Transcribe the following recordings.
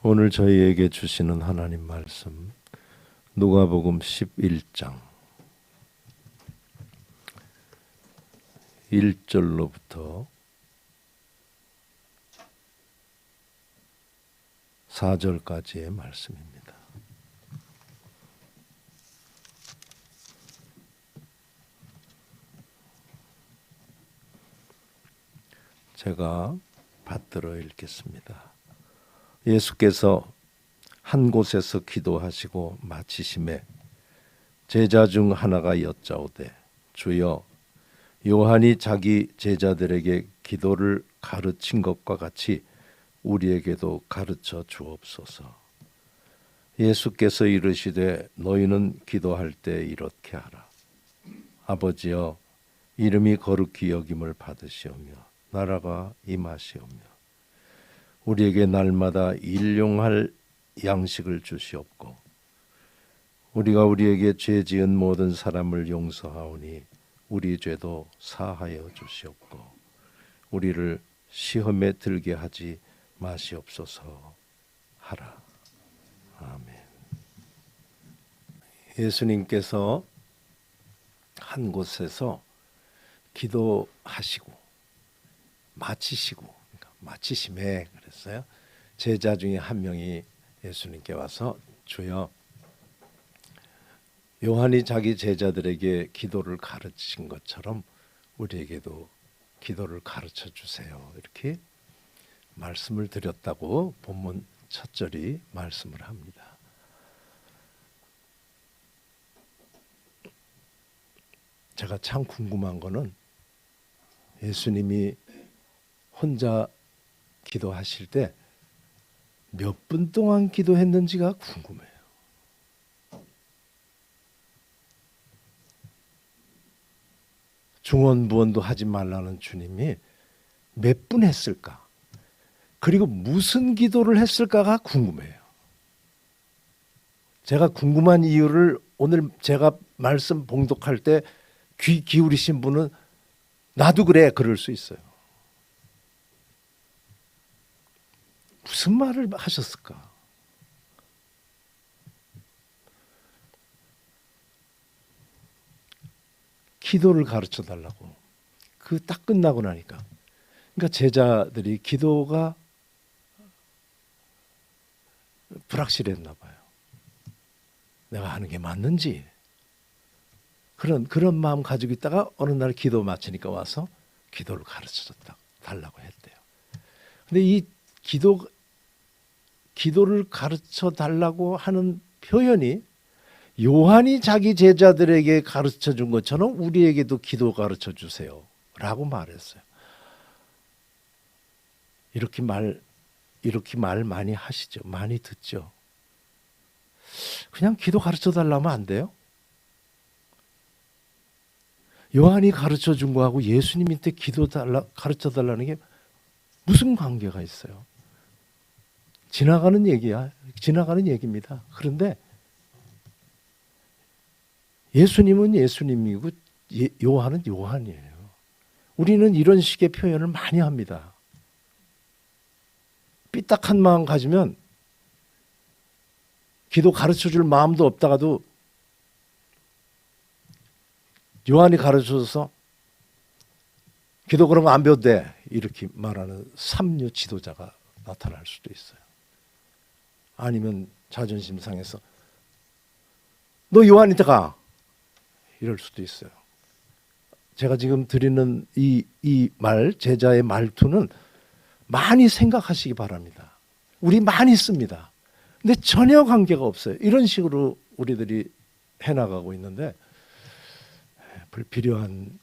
오늘 저희에게 주시는 하나님 말씀 누가복음 11장 1절로부터 4절까지의 말씀입니다. 제가 받들어 읽겠습니다. 예수께서 한 곳에서 기도하시고 마치심에 제자 중 하나가 여짜오되 주여 요한이 자기 제자들에게 기도를 가르친 것과 같이 우리에게도 가르쳐 주옵소서. 예수께서 이르시되 너희는 기도할 때 이렇게 하라. 아버지여 이름이 거룩히 여김을 받으시오며 나라가 임하시오며 우리에게 날마다 일용할 양식을 주시옵고 우리가 우리에게 죄 지은 모든 사람을 용서하오니 우리 죄도 사하여 주시옵고 우리를 시험에 들게 하지 마시옵소서 하라. 아멘. 예수님께서 한 곳에서 기도하시고 마치시고 마치심에 그랬어요. 제자 중에 한 명이 예수님께 와서 주여 요한이 자기 제자들에게 기도를 가르친 것처럼 우리에게도 기도를 가르쳐 주세요. 이렇게 말씀을 드렸다고 본문 첫 절이 말씀을 합니다. 제가 참 궁금한 거는 예수님이 혼자 기도하실 때 몇 분 동안 기도했는지가 궁금해요. 중언부언도 하지 말라는 주님이 몇 분 했을까? 그리고 무슨 기도를 했을까가 궁금해요. 제가 궁금한 이유를 오늘 제가 말씀 봉독할 때 귀 기울이신 분은 나도 그래 그럴 수 있어요. 무슨 말을 하셨을까? 기도를 가르쳐 달라고. 그 딱 끝나고 나니까. 그러니까 제자들이 기도가 불확실했나 봐요. 내가 하는 게 맞는지. 그런 마음 가지고 있다가 어느 날 기도 마치니까 와서 기도를 가르쳐 달라고 했대요. 근데 이 기도를 가르쳐 달라고 하는 표현이 요한이 자기 제자들에게 가르쳐 준 것처럼 우리에게도 기도 가르쳐 주세요 라고 말했어요. 이렇게 말 많이 하시죠. 많이 듣죠. 그냥 기도 가르쳐 달라면 안 돼요? 요한이 가르쳐 준 거하고 예수님한테 가르쳐 달라는 게 무슨 관계가 있어요? 지나가는 얘기입니다. 그런데 예수님은 예수님이고 요한은 요한이에요. 우리는 이런 식의 표현을 많이 합니다. 삐딱한 마음 가지면 기도 가르쳐줄 마음도 없다가도 요한이 가르쳐줘서 기도 그런 거 안 배워도 돼 이렇게 말하는 삼류 지도자가 나타날 수도 있어요. 아니면 자존심 상해서 너 요한한테 가 이럴 수도 있어요. 제가 지금 드리는 이 말, 제자의 말투는 많이 생각하시기 바랍니다. 우리 많이 씁니다. 근데 전혀 관계가 없어요. 이런 식으로 우리들이 해나가고 있는데 불필요한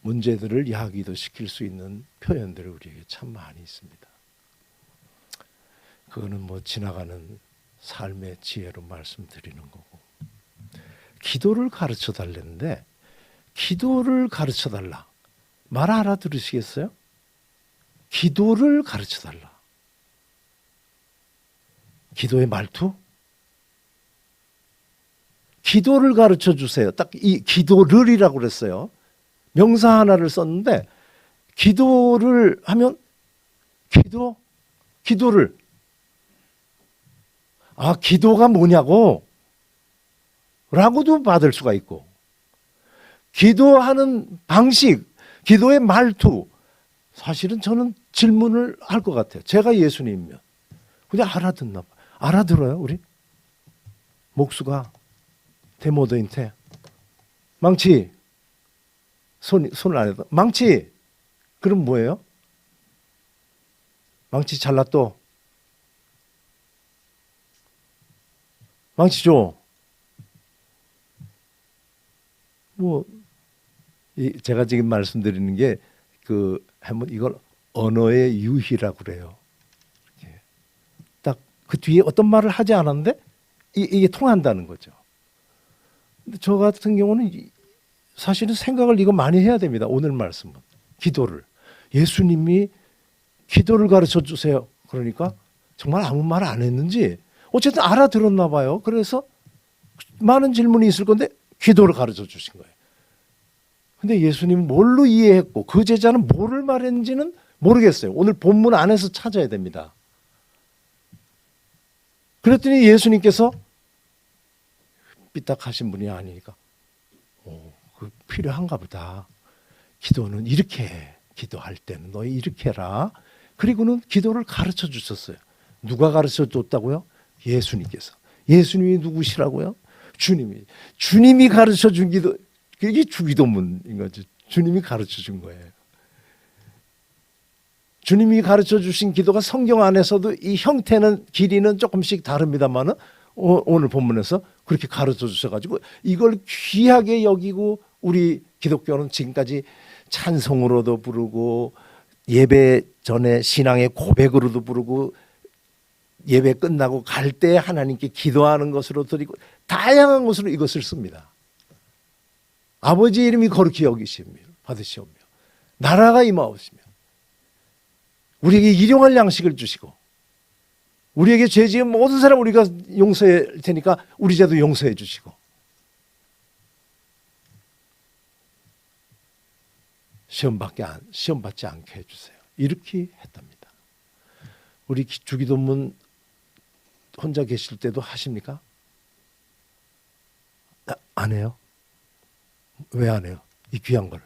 문제들을 야기도 시킬 수 있는 표현들이 우리에게 참 많이 있습니다. 그거는 뭐 지나가는 삶의 지혜로 말씀드리는 거고. 기도를 가르쳐 달랬는데 기도를 가르쳐 달라. 말 알아들으시겠어요? 기도를 가르쳐 달라. 기도의 말투? 기도를 가르쳐 주세요. 딱 이 기도를이라고 그랬어요. 명사 하나를 썼는데 기도를 하면 기도를 아, 기도가 뭐냐고 라고도 받을 수가 있고, 기도하는 방식, 기도의 말투, 사실은 저는 질문을 할 것 같아요. 제가 예수님이면 그냥 알아듣나 봐. 알아들어요 우리? 목수가 데모더인테 망치, 손을 안 해도 망치, 그럼 뭐예요? 망치 잘랐또, 망치 줘. 뭐 제가 지금 말씀드리는 게 한번 이걸 언어의 유희라고 그래요. 딱 그 뒤에 어떤 말을 하지 않았는데 이게 통한다는 거죠. 근데 저 같은 경우는 사실은 생각을 이거 많이 해야 됩니다. 오늘 말씀은 기도를, 예수님이 기도를 가르쳐 주세요. 그러니까 정말 아무 말 안 했는지 어쨌든 알아들었나 봐요. 그래서 많은 질문이 있을 건데 기도를 가르쳐 주신 거예요. 근데 예수님은 뭘로 이해했고 그 제자는 뭐를 말했는지는 모르겠어요. 오늘 본문 안에서 찾아야 됩니다. 그랬더니 예수님께서 삐딱하신 분이 아니니까 그 필요한가 보다. 기도는 이렇게 해. 기도할 때는 너희 이렇게 해라. 그리고는 기도를 가르쳐 주셨어요. 누가 가르쳐 줬다고요? 예수님께서. 예수님이 누구시라고요? 주님이. 주님이 가르쳐 준 기도, 이게 주기도문인 거죠. 주님이 가르쳐 준 거예요. 주님이 가르쳐 주신 기도가 성경 안에서도 이 형태는 길이는 조금씩 다릅니다만은 오늘 본문에서 그렇게 가르쳐 주셔가지고 이걸 귀하게 여기고 우리 기독교는 지금까지 찬송으로도 부르고 예배 전에 신앙의 고백으로도 부르고 예배 끝나고 갈 때 하나님께 기도하는 것으로 드리고 다양한 것으로 이것을 씁니다. 아버지 이름이 거룩히 여기시며 받으시오며 나라가 임하오시며 우리에게 일용할 양식을 주시고 우리에게 죄 지은 모든 사람 우리가 용서할 테니까 우리 죄도 용서해 주시고 시험 받지 않게 해주세요. 이렇게 했답니다. 우리 주기도문 혼자 계실 때도 하십니까? 안 해요? 왜 안 해요? 이 귀한 걸.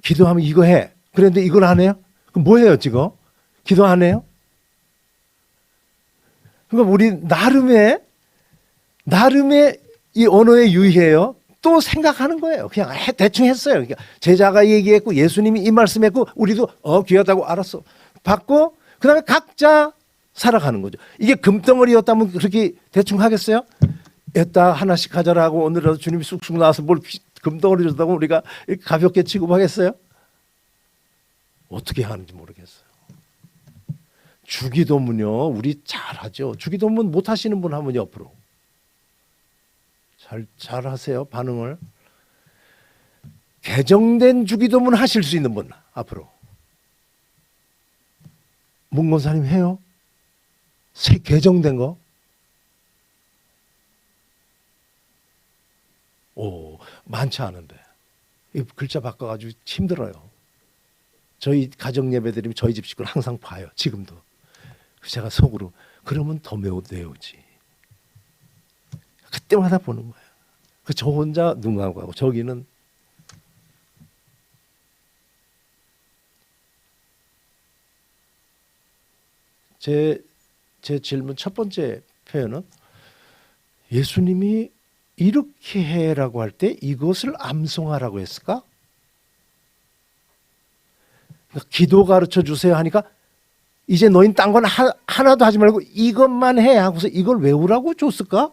기도하면 이거 해. 그런데 이걸 안 해요? 그럼 뭐 해요 지금? 기도 안 해요? 그러니까 우리 나름의 이 언어에 유의해요. 또 생각하는 거예요. 그냥 대충 했어요. 그러니까 제자가 얘기했고 예수님이 이 말씀했고 우리도 귀하다고 알았어. 받고 그다음에 각자 살아가는 거죠. 이게 금덩어리였다면 그렇게 대충 하겠어요? 에따 하나씩 가져라고 오늘은 주님이 쑥쑥 나와서 뭘 금덩어리 줬다고 우리가 이렇게 가볍게 취급하겠어요? 어떻게 하는지 모르겠어요. 주기도문요. 우리 잘하죠. 주기도문 못하시는 분 하면 옆으로. 잘 하세요. 반응을. 개정된 주기도문 하실 수 있는 분 앞으로. 문건사님 해요? 새 개정된 거? 많지 않은데. 이 글자 바꿔가지고 힘들어요. 저희 가정 예배 드리면 저희 집 식구를 항상 봐요. 지금도. 제가 속으로 그러면 더 외우지. 그때마다 보는 거예요. 저 혼자 눈 감고 하고 저기는 제 질문 첫 번째 표현은 예수님이 이렇게 해라고 할 때 이것을 암송하라고 했을까? 그러니까 기도 가르쳐 주세요 하니까 이제 너희는 딴 건 하나도 하지 말고 이것만 해 하고서 이걸 외우라고 줬을까?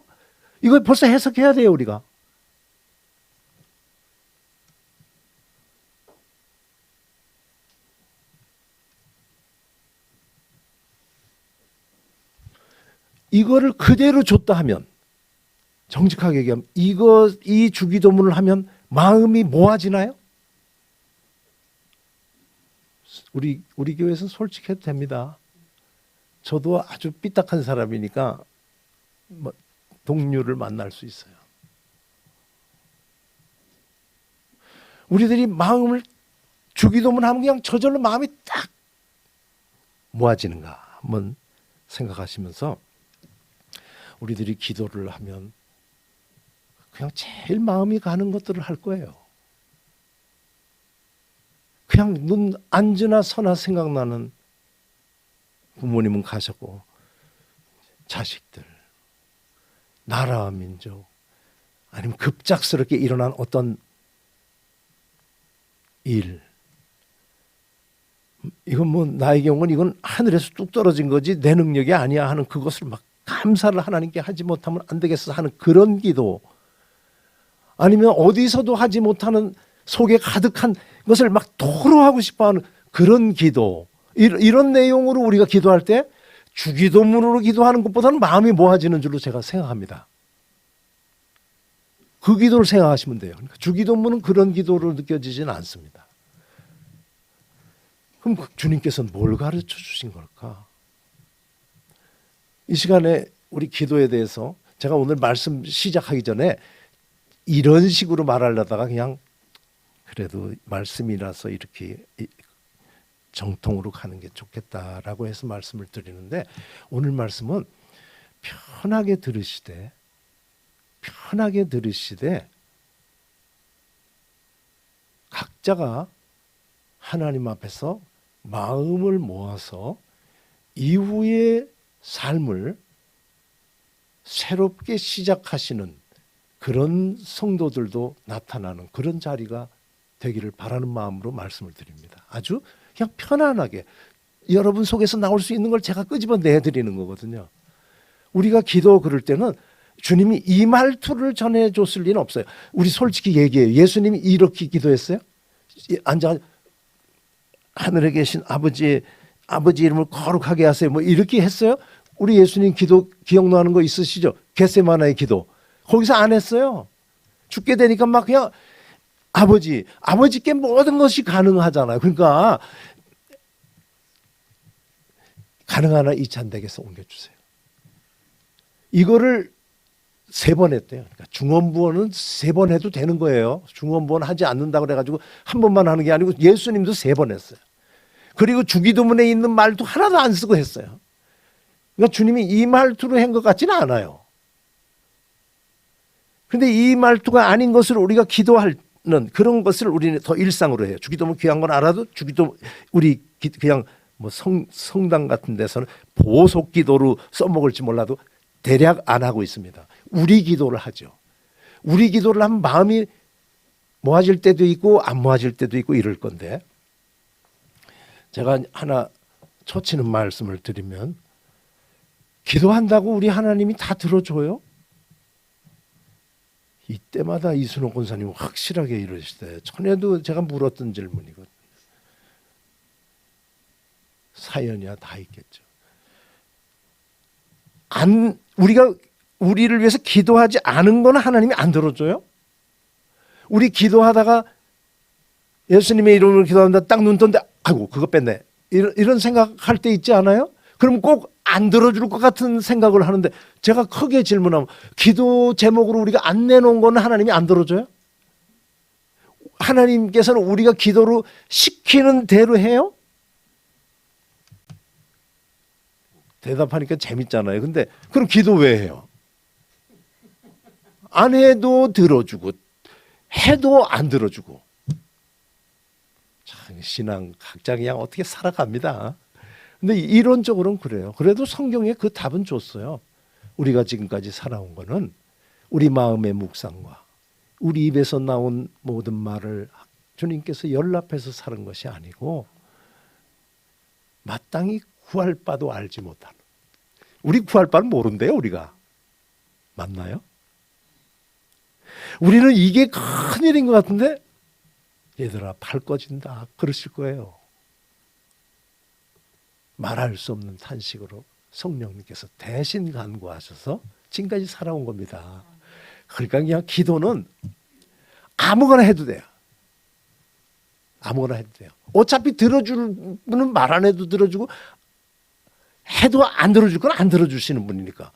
이걸 벌써 해석해야 돼요 우리가. 이거를 그대로 줬다 하면 정직하게 얘기하면 이 주기도문을 하면 마음이 모아지나요? 우리 교회에서는 솔직해도 됩니다. 저도 아주 삐딱한 사람이니까 동료를 만날 수 있어요. 우리들이 마음을 주기도문 하면 그냥 저절로 마음이 딱 모아지는가 한번 생각하시면서 우리들이 기도를 하면 그냥 제일 마음이 가는 것들을 할 거예요. 그냥 눈 앉으나 서나 생각나는 부모님은 가셨고 자식들, 나라와 민족, 아니면 급작스럽게 일어난 어떤 일, 이건 뭐 나의 경우는 이건 하늘에서 뚝 떨어진 거지 내 능력이 아니야 하는 그것을 막 감사를 하나님께 하지 못하면 안 되겠어 하는 그런 기도, 아니면 어디서도 하지 못하는 속에 가득한 것을 막 토로하고 싶어하는 그런 기도, 이런 내용으로 우리가 기도할 때 주기도문으로 기도하는 것보다는 마음이 모아지는 줄로 제가 생각합니다. 그 기도를 생각하시면 돼요. 그러니까 주기도문은 그런 기도로 느껴지지는 않습니다. 그럼 주님께서는 뭘 가르쳐 주신 걸까? 이 시간에 우리 기도에 대해서 제가 오늘 말씀 시작하기 전에 이런 식으로 말하려다가 그냥 그래도 말씀이라서 이렇게 정통으로 가는 게 좋겠다라고 해서 말씀을 드리는데, 오늘 말씀은 편하게 들으시되 각자가 하나님 앞에서 마음을 모아서 이후의 삶을 새롭게 시작하시는 그런 성도들도 나타나는 그런 자리가 되기를 바라는 마음으로 말씀을 드립니다. 아주 그냥 편안하게 여러분 속에서 나올 수 있는 걸 제가 끄집어내 드리는 거거든요. 우리가 기도 그럴 때는 주님이 이 말투를 전해줬을 리는 없어요. 우리 솔직히 얘기해요. 예수님이 이렇게 기도했어요? 앉아 하늘에 계신 아버지 이름을 거룩하게 하세요. 뭐 이렇게 했어요? 우리 예수님 기도 기억나는 거 있으시죠? 겟세마나의 기도. 거기서 안 했어요. 죽게 되니까 막 그냥 아버지께 모든 것이 가능하잖아요. 그러니까 가능하나 이 잔대에서 옮겨주세요. 이거를 3번 했대요. 그러니까 중언부언은 3번 해도 되는 거예요. 중언부언 하지 않는다고 그래가지고 한 번만 하는 게 아니고 예수님도 3번 했어요. 그리고 주기도문에 있는 말도 하나도 안 쓰고 했어요. 그러니까 주님이 이 말투로 한 것 같지는 않아요. 그런데 이 말투가 아닌 것을 우리가 기도하는 그런 것을 우리는 더 일상으로 해요. 주기도문 귀한 건 알아도 주기도 우리 그냥 뭐 성당 같은 데서는 보석 기도로 써먹을지 몰라도 대략 안 하고 있습니다. 우리 기도를 하죠. 우리 기도를 하면 마음이 모아질 때도 있고 안 모아질 때도 있고 이럴 건데, 제가 하나 초치는 말씀을 드리면, 기도한다고 우리 하나님이 다 들어줘요? 이때마다 이순옥 권사님 확실하게 이러시대. 전에도 제가 물었던 질문이거든요. 사연이야 다 있겠죠. 우리가 우리를 위해서 기도하지 않은 건 하나님이 안 들어줘요? 우리 기도하다가 예수님의 이름으로 기도한다 딱 눈 떴는데 아이고 그거 뺐네 이런 생각할 때 있지 않아요? 그럼 꼭 안 들어줄 것 같은 생각을 하는데, 제가 크게 질문하면 기도 제목으로 우리가 안 내놓은 건 하나님이 안 들어줘요? 하나님께서는 우리가 기도로 시키는 대로 해요? 대답하니까 재밌잖아요. 근데 그럼 기도 왜 해요? 안 해도 들어주고 해도 안 들어주고. 참 신앙 각자 그냥 어떻게 살아갑니다. 근데 이론적으로는 그래요. 그래도 성경에 그 답은 줬어요. 우리가 지금까지 살아온 거는 우리 마음의 묵상과 우리 입에서 나온 모든 말을 주님께서 연락해서 사는 것이 아니고 마땅히 구할 바도 알지 못하는, 우리 구할 바는 모른대요. 우리가 맞나요? 우리는 이게 큰일인 것 같은데 얘들아 팔 꺼진다 그러실 거예요. 말할 수 없는 탄식으로 성령님께서 대신 간구하셔서 지금까지 살아온 겁니다. 그러니까 그냥 기도는 아무거나 해도 돼요. 아무거나 해도 돼요. 어차피 들어주는 분은 말 안 해도 들어주고 해도 안 들어줄 건 안 들어주시는 분이니까.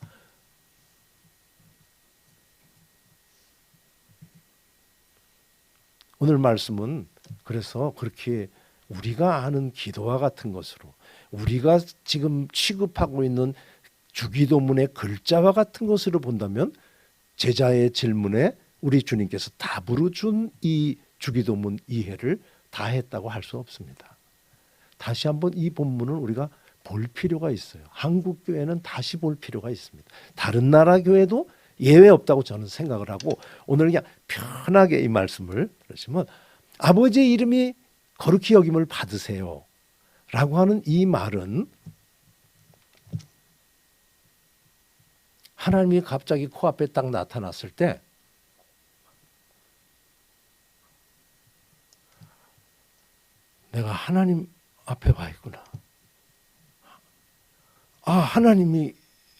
오늘 말씀은 그래서 그렇게 우리가 아는 기도와 같은 것으로 우리가 지금 취급하고 있는 주기도문의 글자와 같은 것으로 본다면 제자의 질문에 우리 주님께서 답으로 준 이 주기도문 이해를 다 했다고 할 수 없습니다. 다시 한번 이 본문을 우리가 볼 필요가 있어요. 한국 교회는 다시 볼 필요가 있습니다. 다른 나라 교회도 예외 없다고 저는 생각을 하고 오늘 그냥 편하게 이 말씀을 들으시면 아버지의 이름이 거룩히 여김을 받으세요 라고 하는 이 말은 하나님이 갑자기 코앞에 딱 나타났을 때 내가 하나님 앞에 와 있구나. 아, 하나님이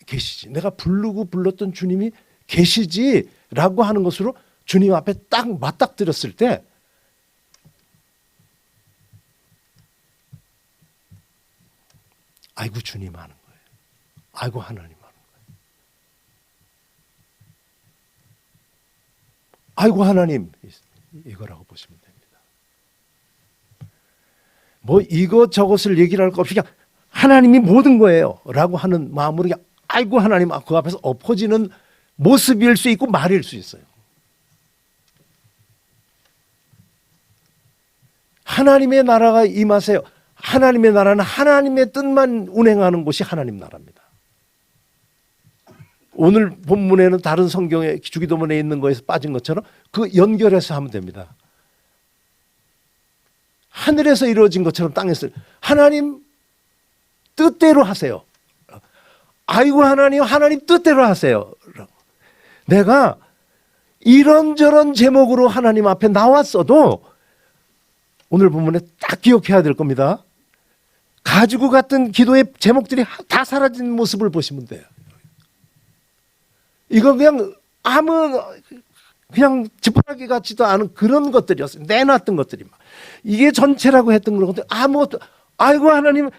계시지. 내가 부르고 불렀던 주님이 계시지 라고 하는 것으로 주님 앞에 딱 맞닥뜨렸을 때 아이고 주님 하는 거예요. 아이고 하나님 하는 거예요. 아이고 하나님 이거라고 보시면 됩니다. 뭐 이것저것을 얘기를 할 것 없이 그냥 하나님이 모든 거예요 라고 하는 마음으로 그냥 아이고 하나님 그 앞에서 엎어지는 모습일 수 있고 말일 수 있어요. 하나님의 나라가 임하세요. 하나님의 나라는 하나님의 뜻만 운행하는 곳이 하나님 나라입니다. 오늘 본문에는 다른 성경의 주기도문에 있는 거에서 빠진 것처럼 그 연결해서 하면 됩니다. 하늘에서 이루어진 것처럼 땅에서 하나님 뜻대로 하세요. 아이고 하나님, 하나님 뜻대로 하세요. 내가 이런저런 제목으로 하나님 앞에 나왔어도 오늘 본문에 딱 기억해야 될 겁니다. 가지고 갔던 기도의 제목들이 다 사라진 모습을 보시면 돼요. 이거 그냥 그냥 지푸라기 같지도 않은 그런 것들이었어요. 내놨던 것들이 막. 이게 전체라고 했던 그런 것들 아무것도 아이고 하나님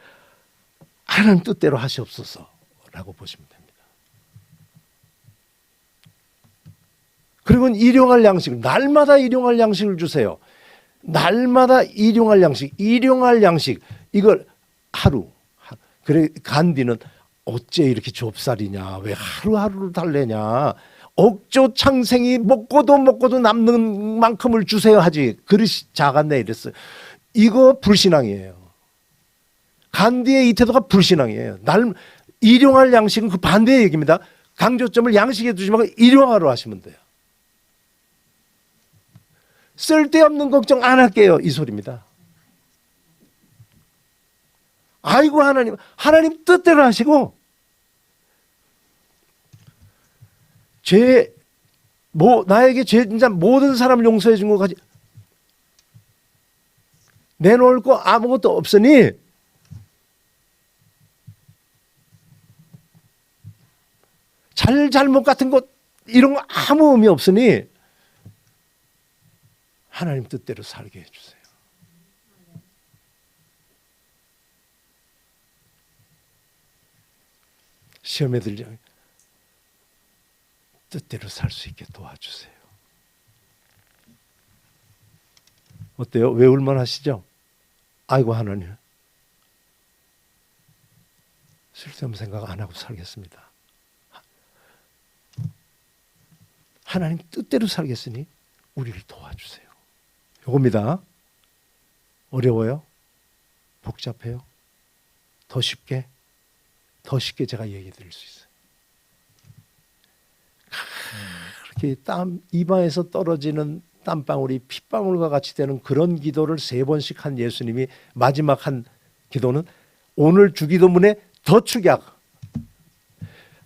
뜻대로 하시옵소서라고 보시면 됩니다. 그리고 일용할 양식을 날마다 일용할 양식을 주세요. 날마다 일용할 양식 이걸 하루. 그래 간디는 어째 이렇게 좁쌀이냐 왜 하루하루를 달래냐 억조 창생이 먹고도 남는 만큼을 주세요 하지 그릇이 작았네 이랬어요. 이거 불신앙이에요. 간디의 이 태도가 불신앙이에요. 일용할 양식은 그 반대의 얘기입니다. 강조점을 양식에 두지 말고 일용하러 하시면 돼요. 쓸데없는 걱정 안 할게요 이 소리입니다. 아이고 하나님 뜻대로 하시고 나에게 진짜 모든 사람을 용서해 준 것까지 내놓을 거 아무것도 없으니 잘못 같은 것 이런 거 아무 의미 없으니 하나님 뜻대로 살게 해주세요. 시험에 들지 뜻대로 살 수 있게 도와주세요. 어때요? 외울만 하시죠? 아이고 하나님 쓸데없는 생각 안 하고 살겠습니다. 하나님 뜻대로 살겠으니 우리를 도와주세요. 요겁니다. 어려워요? 복잡해요? 더 쉽게 제가 얘기 드릴 수 있어요. 그렇게 입안에서 떨어지는 땀방울이 핏방울과 같이 되는 그런 기도를 3번씩 한 예수님이 마지막 한 기도는 오늘 주기도문의 더 축약.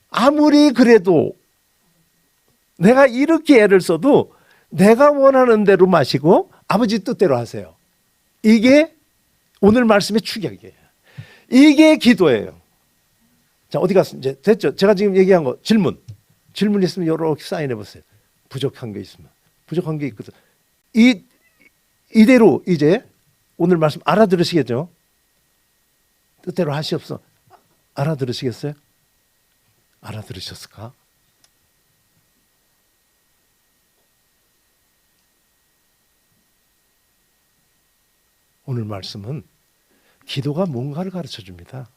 아무리 그래도 내가 이렇게 애를 써도 내가 원하는 대로 마시고 아버지 뜻대로 하세요. 이게 오늘 말씀의 축약이에요. 이게 기도예요. 자, 어디 갔어? 이제 됐죠? 제가 지금 얘기한 거 질문 있으면 이렇게 사인해 보세요. 부족한 게 있으면. 부족한 게 있거든. 이대로 이제 오늘 말씀 알아들으시겠죠? 뜻대로 하시옵소서. 알아들으시겠어요? 알아들으셨을까? 오늘 말씀은 기도가 뭔가를 가르쳐 줍니다.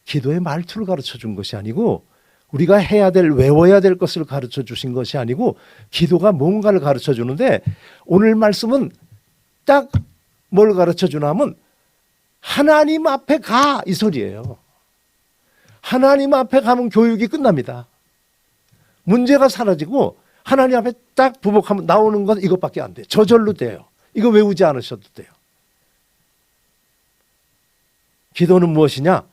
기도의 말투를 가르쳐 준 것이 아니고 우리가 해야 될, 외워야 될 것을 가르쳐 주신 것이 아니고 기도가 뭔가를 가르쳐 주는데 오늘 말씀은 딱 뭘 가르쳐 주나 하면 하나님 앞에 가, 이 소리예요. 하나님 앞에 가면 교육이 끝납니다. 문제가 사라지고 하나님 앞에 딱 부복하면 나오는 건 이것밖에 안 돼요. 저절로 돼요. 이거 외우지 않으셔도 돼요. 기도는 무엇이냐?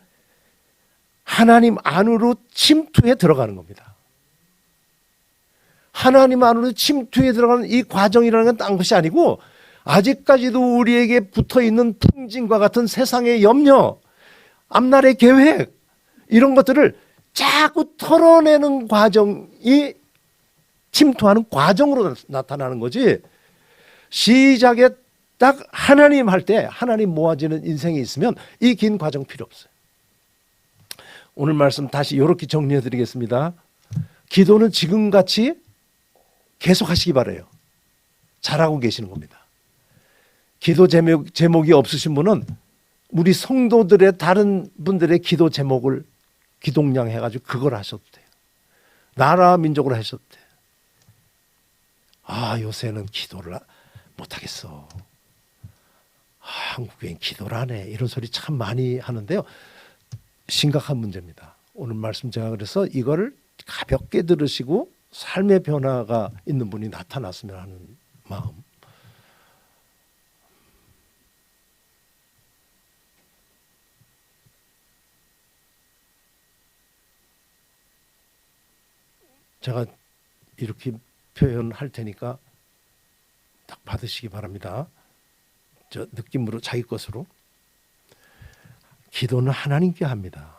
하나님 안으로 침투해 들어가는 겁니다. 하나님 안으로 침투해 들어가는 이 과정이라는 건 딴 것이 아니고 아직까지도 우리에게 붙어있는 풍진과 같은 세상의 염려, 앞날의 계획 이런 것들을 자꾸 털어내는 과정이 침투하는 과정으로 나타나는 거지 시작에 딱 하나님 할 때 하나님 모아지는 인생이 있으면 이 긴 과정 필요 없어요. 오늘 말씀 다시 이렇게 정리해 드리겠습니다. 기도는 지금같이 계속 하시기 바라요. 잘하고 계시는 겁니다. 기도 제목이 없으신 분은 우리 성도들의 다른 분들의 기도 제목을 기독량 해가지고 그걸 하셔도 돼요. 나라 민족으로 하셔도 돼요. 아, 요새는 기도를 못하겠어. 아, 한국교회는 기도를 안 해. 이런 소리 참 많이 하는데요. 심각한 문제입니다. 오늘 말씀 제가 그래서 이거를 가볍게 들으시고 삶의 변화가 있는 분이 나타났으면 하는 마음. 제가 이렇게 표현할 테니까 딱 받으시기 바랍니다. 저 느낌으로 자기 것으로. 기도는 하나님께 합니다.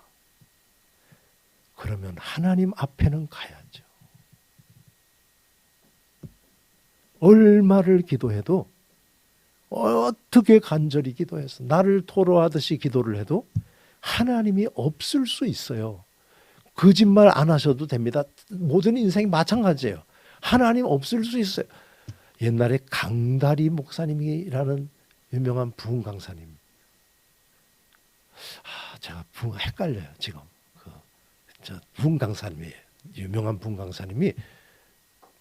그러면 하나님 앞에는 가야죠. 얼마를 기도해도 어떻게 간절히 기도해서 나를 토로하듯이 기도를 해도 하나님이 없을 수 있어요. 거짓말 안 하셔도 됩니다. 모든 인생이 마찬가지예요. 하나님 없을 수 있어요. 옛날에 강다리 목사님이라는 유명한 부흥 강사님. 제가 부흥 헷갈려요 지금. 저 부흥 강사님이에요. 유명한 부흥 강사님이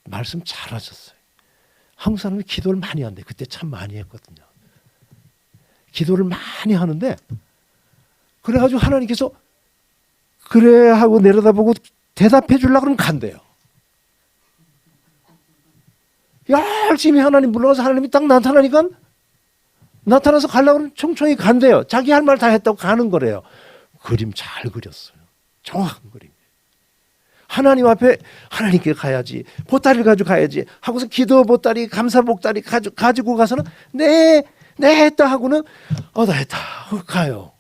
말씀 잘하셨어요. 한국 사람이 기도를 많이 한대. 그때 참 많이 했거든요. 기도를 많이 하는데 그래가지고 하나님께서 그래 하고 내려다보고 대답해 주려고 그러면 간대요. 열심히 하나님 불러서 하나님이 딱 나타나서 가려고 그러면 총총히 간대요. 자기 할 말 다 했다고 가는 거래요. 그림 잘 그렸어요. 정확한 그림. 하나님 앞에 하나님께 가야지. 보따리를 가지고 가야지. 하고서 기도 보따리, 감사 보따리 가지고 가서는 네 했다 하고는 나 했다 하고 가요.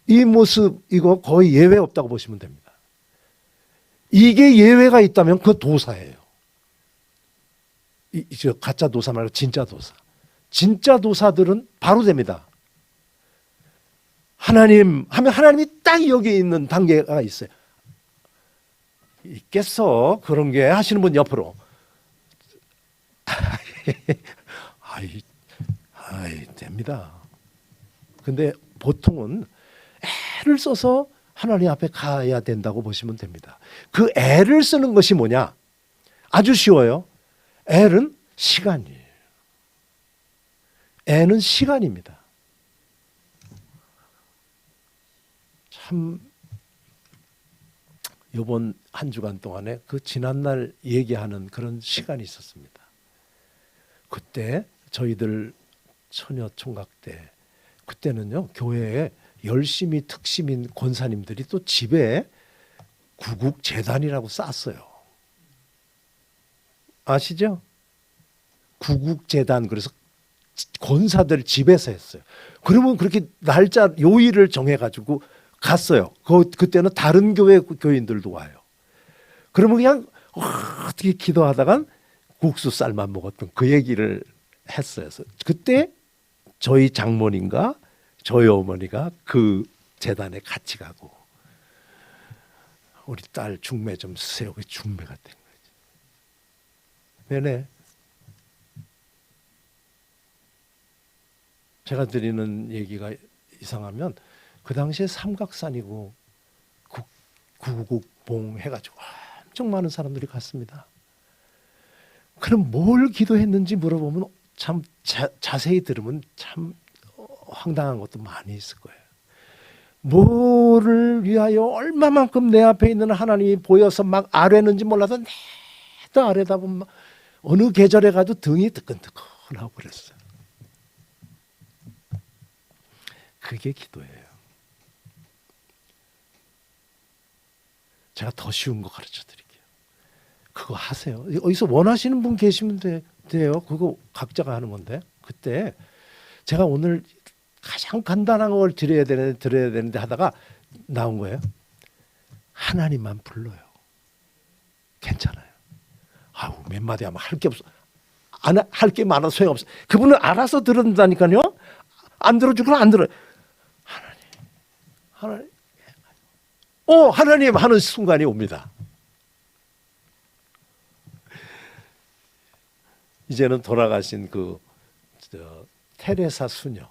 이 모습 이거 거의 예외 없다고 보시면 됩니다. 이게 예외가 있다면 그 도사예요. 저 가짜 도사 말고 진짜 도사. 진짜 도사들은 바로 됩니다. 하나님 하면 하나님이 딱 여기 있는 단계가 있어요. 있겠어 그런 게 하시는 분 옆으로. 됩니다. 근데 보통은 애를 써서 하나님 앞에 가야 된다고 보시면 됩니다. 그 애를 쓰는 것이 뭐냐? 아주 쉬워요. 애는 시간이에요. 애는 시간입니다. 참 이번 한 주간 동안에 그 지난날 얘기하는 그런 시간이 있었습니다. 그때 저희들 처녀 총각 때 그때는요 교회에 열심히 특심인 권사님들이 또 집에 구국재단이라고 쌌어요. 아시죠? 구국재단. 그래서 권사들 집에서 했어요. 그러면 그렇게 날짜 요일을 정해가지고 갔어요. 그때는 다른 교회 교인들도 와요. 그러면 그냥 어떻게 기도하다간 국수 쌀만 먹었던 그 얘기를 했어요. 그때 저희 장모님과 저희 어머니가 그 재단에 같이 가고 우리 딸 중매 좀 쓰세요. 그 중매가 된 거지. 네네. 제가 드리는 얘기가 이상하면 그 당시에 삼각산이고 구국봉 해가지고 엄청 많은 사람들이 갔습니다. 그럼 뭘 기도했는지 물어보면 참 자세히 들으면 참 황당한 것도 많이 있을 거예요. 뭐를 위하여 얼마만큼 내 앞에 있는 하나님이 보여서 막 아뢰는지 몰라도 내도 아뢰다 보면 어느 계절에 가도 등이 뜨끈뜨끈하고 그랬어요. 그게 기도예요. 제가 더 쉬운 거 가르쳐 드릴게요. 그거 하세요. 어디서 원하시는 분 계시면 돼요. 그거 각자가 하는 건데. 그때 제가 오늘 가장 간단한 걸 드려야 되는데 하다가 나온 거예요. 하나님만 불러요. 괜찮아요. 아우, 몇 마디 하면 할 게 없어. 할 게 많아서 소용없어. 그분은 알아서 들은다니까요. 안 들어주거나 안 들어요. 하나님. 하나님 하는 순간이 옵니다. 이제는 돌아가신 테레사 수녀.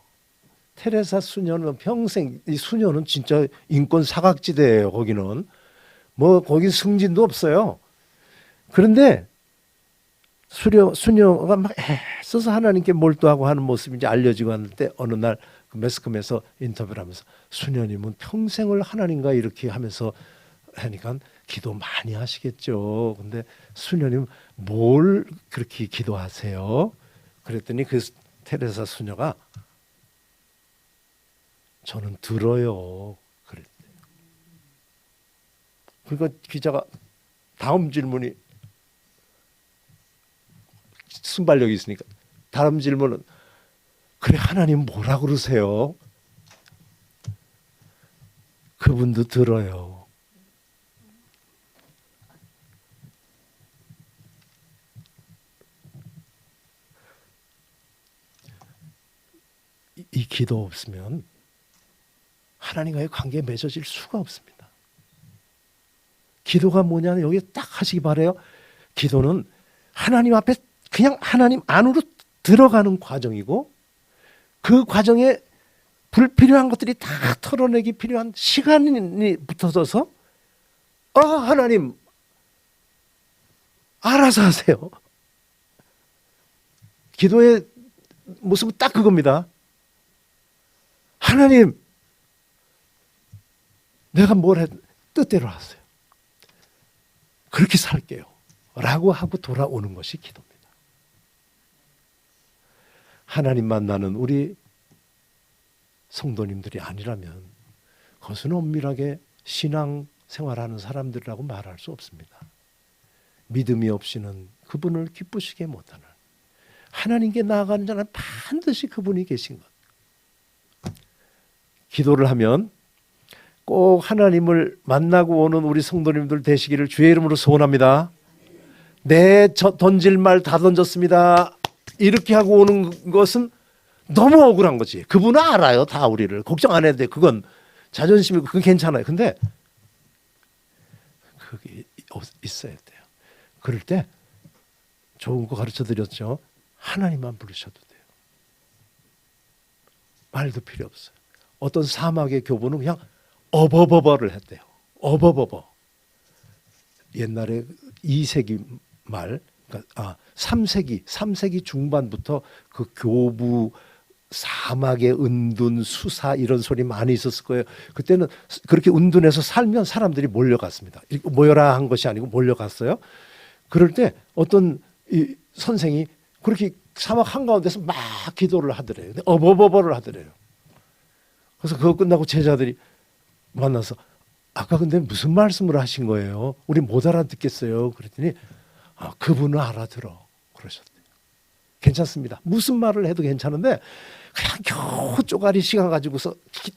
테레사 수녀는 평생, 이 수녀는 진짜 인권 사각지대예요. 거기는 뭐 거기 승진도 없어요. 그런데 수녀가 막 애써서 하나님께 몰두하고 하는 모습이 이제 알려지고 하는데 어느 날 그 매스컴에서 인터뷰를 하면서 수녀님은 평생을 하나님과 이렇게 하면서 하니까 기도 많이 하시겠죠. 근데 수녀님 뭘 그렇게 기도하세요? 그랬더니 그 테레사 수녀가 저는 들어요. 그랬대요. 그러니까 기자가 다음 질문이 순발력이 있으니까 다음 질문은 그래 하나님 뭐라 그러세요? 그분도 들어요. 이 기도 없으면 하나님과의 관계에 맺어질 수가 없습니다. 기도가 뭐냐면 여기 딱 하시기 바라요. 기도는 하나님 앞에 그냥 하나님 안으로 들어가는 과정이고 그 과정에 불필요한 것들이 다 털어내기 필요한 시간이 붙어져서 하나님 알아서 하세요. 기도의 모습은 딱 그겁니다. 하나님 내가 뭘 해도 뜻대로 하세요. 그렇게 살게요. 라고 하고 돌아오는 것이 기도입니다. 하나님 만나는 우리 성도님들이 아니라면 그것은 엄밀하게 신앙 생활하는 사람들이라고 말할 수 없습니다. 믿음이 없이는 그분을 기쁘시게 못하는 하나님께 나아가는 자는 반드시 그분이 계신 것. 기도를 하면 꼭 하나님을 만나고 오는 우리 성도님들 되시기를 주의 이름으로 소원합니다. 던질 말 다 던졌습니다. 이렇게 하고 오는 것은 너무 억울한 거지. 그분은 알아요. 다 우리를. 걱정 안 해도 돼. 그건 자존심이고 그건 괜찮아요. 근데 그게 있어야 돼요. 그럴 때 좋은 거 가르쳐 드렸죠. 하나님만 부르셔도 돼요. 말도 필요 없어요. 어떤 사막의 교부는 그냥 어버버버를 했대요. 어버버버. 옛날에 2세기 말 3세기 중반부터 그 교부 사막에 은둔 수사 이런 소리 많이 있었을 거예요. 그때는 그렇게 은둔해서 살면 사람들이 몰려갔습니다. 모여라 한 것이 아니고 몰려갔어요. 그럴 때 어떤 이 선생이 그렇게 사막 한가운데서 막 기도를 하더래요. 어버버버를 하더래요. 그래서 그거 끝나고 제자들이 만나서 아까 근데 무슨 말씀을 하신 거예요? 우리 못 알아듣겠어요. 그랬더니 그분은 알아들어. 그러셨대요. 괜찮습니다. 무슨 말을 해도 괜찮은데 그냥 겨우 쪼가리 시간 가지고서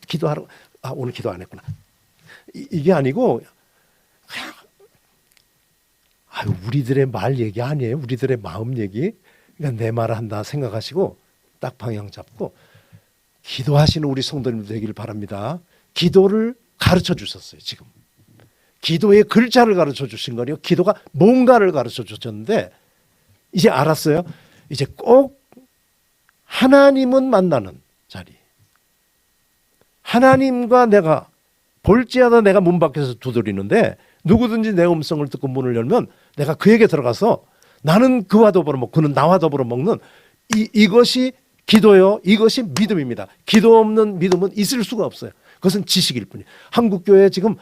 기도하러 오늘 기도 안 했구나. 이게 아니고 그냥 우리들의 말 얘기 아니에요. 우리들의 마음 얘기. 그러니까 내 말을 한다 생각하시고 딱 방향 잡고 기도하시는 우리 성도님들 되기를 바랍니다. 기도를 가르쳐 주셨어요. 지금. 기도의 글자를 가르쳐 주신 거예요. 기도가 뭔가를 가르쳐 주셨는데 이제 알았어요. 이제 꼭 하나님은 만나는 자리. 하나님과 내가 볼지어다 내가 문 밖에서 두드리는데 누구든지 내 음성을 듣고 문을 열면 내가 그에게 들어가서 나는 그와 더불어 먹고 그는 나와 더불어 먹는 이것이 기도요. 이것이 믿음입니다. 기도 없는 믿음은 있을 수가 없어요. 그것은 지식일 뿐이에요. 한국교회 지금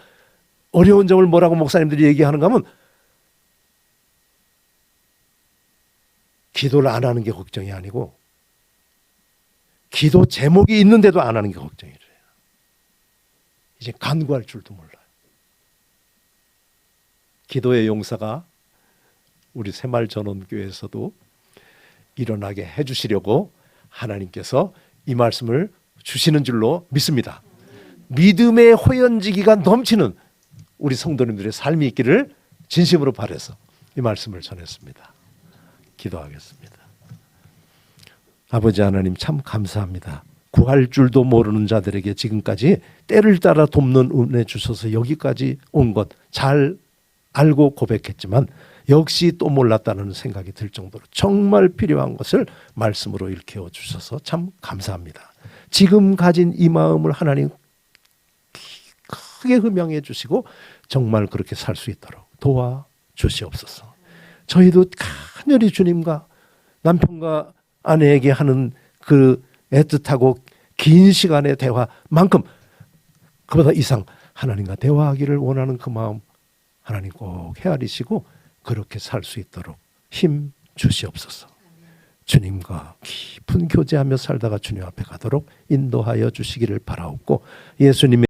어려운 점을 뭐라고 목사님들이 얘기하는가 하면 기도를 안 하는 게 걱정이 아니고 기도 제목이 있는데도 안 하는 게 걱정이래요. 이제 간구할 줄도 몰라요. 기도의 용사가 우리 새말전원교회에서도 일어나게 해주시려고 하나님께서 이 말씀을 주시는 줄로 믿습니다. 믿음의 호연지기가 넘치는 우리 성도님들의 삶이 있기를 진심으로 바라서 이 말씀을 전했습니다. 기도하겠습니다. 아버지 하나님 참 감사합니다. 구할 줄도 모르는 자들에게 지금까지 때를 따라 돕는 은혜 주셔서 여기까지 온 것 잘 알고 고백했지만 역시 또 몰랐다는 생각이 들 정도로 정말 필요한 것을 말씀으로 일깨워 주셔서 참 감사합니다. 지금 가진 이 마음을 하나님 크게 흠양해 주시고 정말 그렇게 살 수 있도록 도와주시옵소서. 저희도 간절히 주님과 남편과 아내에게 하는 그 애틋하고 긴 시간의 대화만큼 그보다 이상 하나님과 대화하기를 원하는 그 마음 하나님 꼭 헤아리시고 그렇게 살 수 있도록 힘 주시옵소서. 주님과 깊은 교제하며 살다가 주님 앞에 가도록 인도하여 주시기를 바라옵고 예수님의